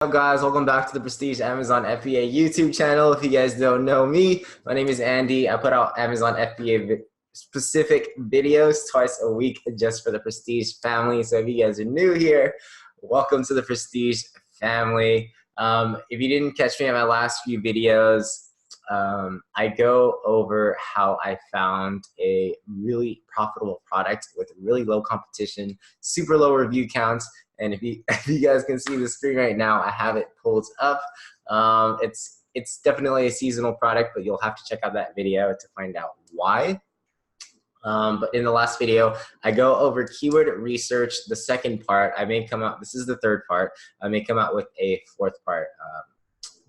Up guys, welcome back to the Prestige Amazon FBA YouTube channel. If you guys don't know me, my name is Andy. I put out Amazon FBA specific videos twice a week just for the Prestige family. So if you guys are new here, welcome to the Prestige family. If you didn't catch me in my last few videos, I go over how I found a really profitable product with really low competition, super low review counts. And if you guys can see the screen right now, I have it pulled up. It's definitely a seasonal product, but you'll have to check out that video to find out why. But in the last video, I go over keyword research. The second part, I may come out, this is the third part, I may come out with a fourth part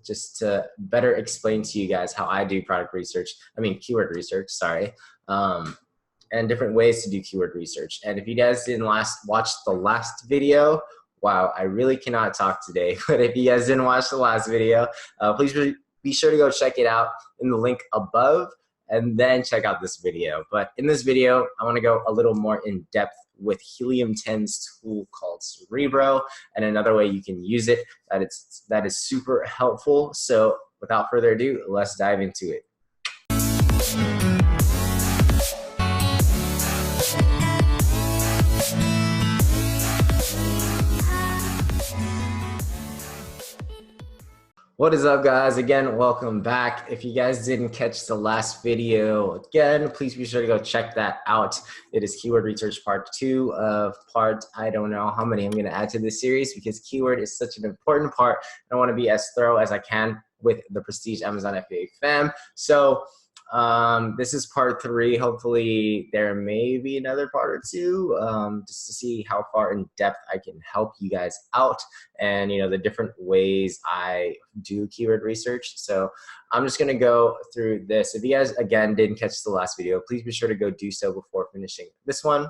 just to better explain to you guys how I do keyword research, sorry. And different ways to do keyword research. And if you guys didn't watch the last video, wow, I really cannot talk today. But if you guys didn't watch the last video, please be sure to go check it out in the link above and then check out this video. But in this video, I want to go a little more in depth with Helium 10's tool called Cerebro and another way you can use it that is super helpful. So without further ado, let's dive into it. What is up guys? Again, welcome back. If you guys didn't catch the last video, again, please be sure to go check that out. It is keyword research part 2 of part, I don't know how many I'm going to add to this series because keyword is such an important part. I want to be as thorough as I can with the Prestige Amazon FBA fam. So this is part 3. Hopefully there may be another part or 2 just to see how far in depth I can help you guys out and the different ways I do keyword research. So I'm just gonna go through this. If you guys again didn't catch the last video, please be sure to go do so before finishing this one.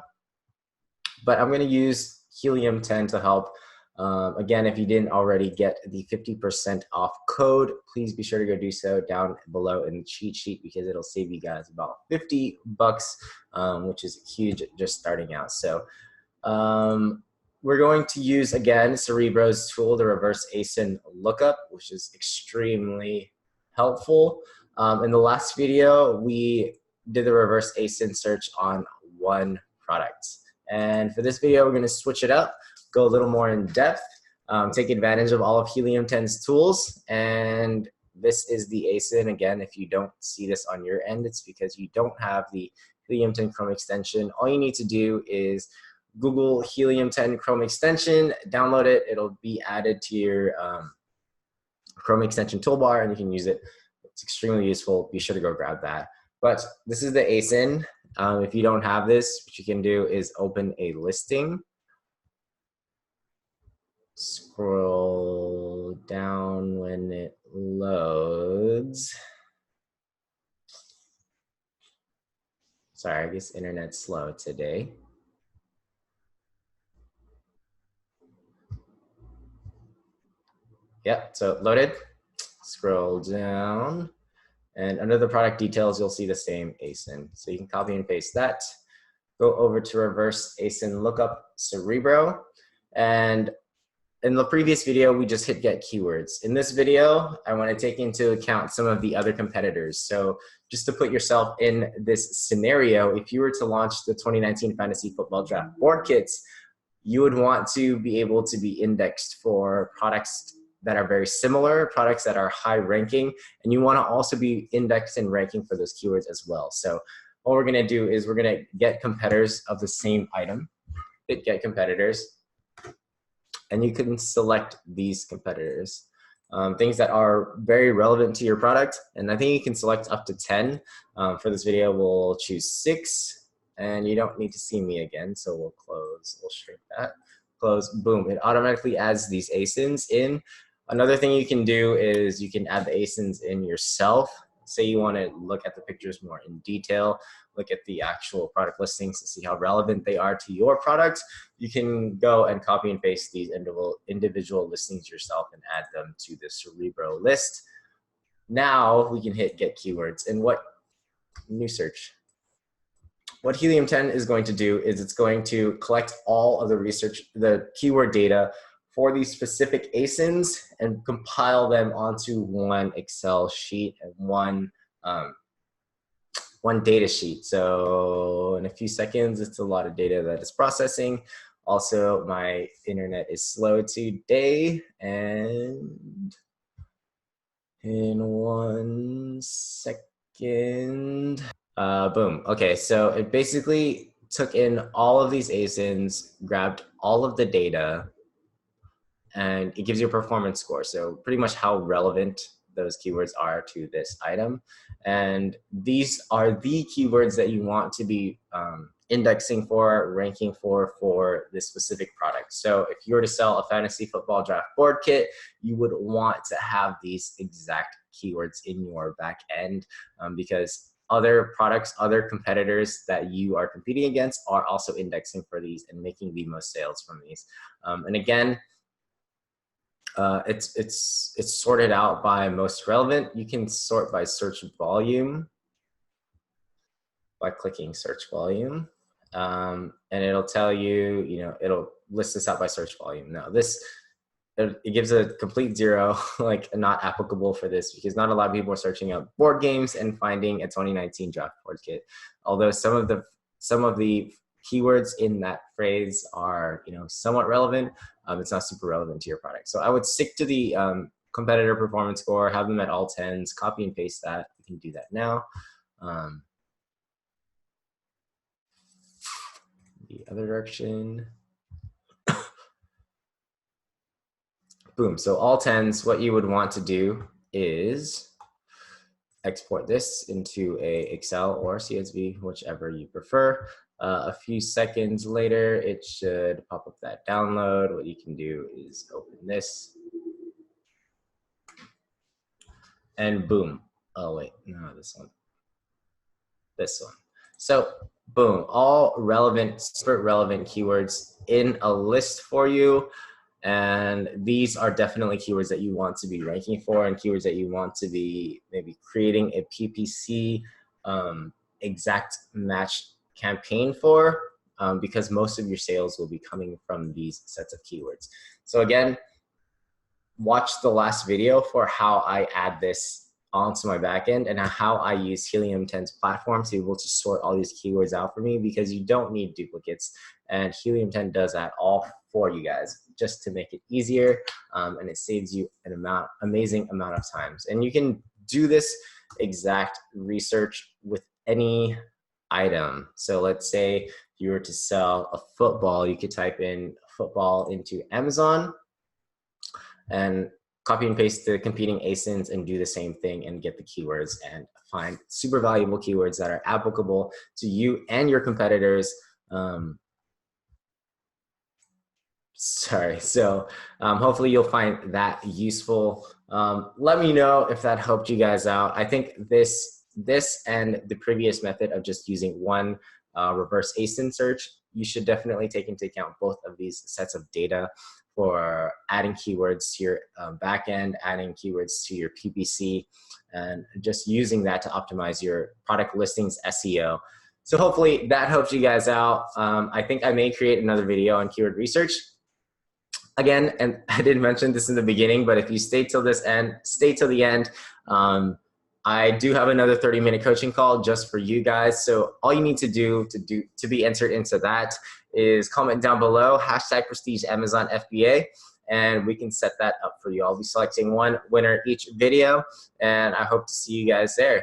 But I'm gonna use Helium 10 to help. Again, if you didn't already get the 50% off code, please be sure to go do so down below in the cheat sheet because it'll save you guys about 50 bucks, which is huge just starting out. So we're going to use, again, Cerebro's tool, the reverse ASIN lookup, which is extremely helpful. In the last video, we did the reverse ASIN search on one product. And for this video, we're going to switch it up, go a little more in depth, take advantage of all of Helium 10's tools. And this is the ASIN. Again, if you don't see this on your end, it's because you don't have the Helium 10 Chrome extension. All you need to do is Google Helium 10 Chrome extension, download it. It'll be added to your Chrome extension toolbar and you can use it. It's extremely useful. Be sure to go grab that. But this is the ASIN. If you don't have this, what you can do is open a listing. Scroll down when it loads. Sorry, I guess internet's slow today. Yep, so it loaded. Scroll down. And under the product details, you'll see the same ASIN. So you can copy and paste that. Go over to reverse ASIN lookup Cerebro. And in the previous video, we just hit get keywords. In this video, I want to take into account some of the other competitors. So just to put yourself in this scenario, if you were to launch the 2019 Fantasy Football Draft Board Kits, you would want to be able to be indexed for products that are very similar, products that are high ranking, and you want to also be indexed and ranking for those keywords as well. So what we're going to do is we're going to get competitors of the same item, hit get competitors, and you can select these competitors, things that are very relevant to your product. And I think you can select up to 10. For this video, we'll choose 6, and you don't need to see me again, so we'll close, we'll shrink that. Close, boom, it automatically adds these ASINs in. Another thing you can do is you can add the ASINs in yourself. Say you want to look at the pictures more in detail, look at the actual product listings to see how relevant they are to your product. You can go and copy and paste these individual listings yourself and add them to the Cerebro list. Now we can hit get keywords and new search. What Helium 10 is going to do is it's going to collect all of the keyword data for these specific ASINs and compile them onto one Excel sheet and one data sheet. So in a few seconds, it's a lot of data that is processing. Also, my internet is slow today, and in 1 second, boom. Okay, so it basically took in all of these ASINs, grabbed all of the data, and it gives you a performance score. So pretty much how relevant those keywords are to this item. And these are the keywords that you want to be indexing for, ranking for this specific product. So if you were to sell a fantasy football draft board kit, you would want to have these exact keywords in your back end because other products, other competitors that you are competing against are also indexing for these and making the most sales from these. And again, it's sorted out by most relevant. You can sort by search volume by clicking search volume, and it'll tell you, it'll list this out by search volume. Now it gives a complete 0, like not applicable for this because not a lot of people are searching up board games and finding a 2019 draft board kit. Although some of the keywords in that phrase are, somewhat relevant, it's not super relevant to your product. So I would stick to the competitor performance score, have them at all 10s, copy and paste that. You can do that now. The other direction. Boom, so all 10s, what you would want to do is export this into a Excel or CSV, whichever you prefer. A few seconds later, it should pop up that download. What you can do is open this. And boom. Oh, wait, no, this one. This one. So boom, all relevant, super relevant keywords in a list for you. And these are definitely keywords that you want to be ranking for and keywords that you want to be maybe creating a PPC exact match campaign for because most of your sales will be coming from these sets of keywords. So again, watch the last video for how I add this onto my backend and how I use Helium 10's platform to be able to sort all these keywords out for me because you don't need duplicates. And Helium 10 does that all for you guys just to make it easier, and it saves you an amazing amount of times. And you can do this exact research with any item. So let's say you were to sell a football, you could type in football into Amazon and copy and paste the competing ASINs and do the same thing and get the keywords and find super valuable keywords that are applicable to you and your competitors. So hopefully you'll find that useful. Let me know if that helped you guys out. I think this and the previous method of just using one reverse ASIN search, you should definitely take into account both of these sets of data for adding keywords to your backend, adding keywords to your PPC, and just using that to optimize your product listings SEO. So hopefully that helps you guys out. I think I may create another video on keyword research. Again, and I didn't mention this in the beginning, but if you stay till the end, I do have another 30-minute coaching call just for you guys. So all you need to do to be entered into that is comment down below, #PrestigeAmazonFBA, and we can set that up for you. I'll be selecting one winner each video, and I hope to see you guys there.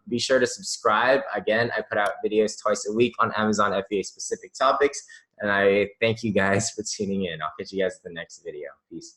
Be sure to subscribe. Again, I put out videos twice a week on Amazon FBA specific topics, and I thank you guys for tuning in. I'll catch you guys in the next video. Peace.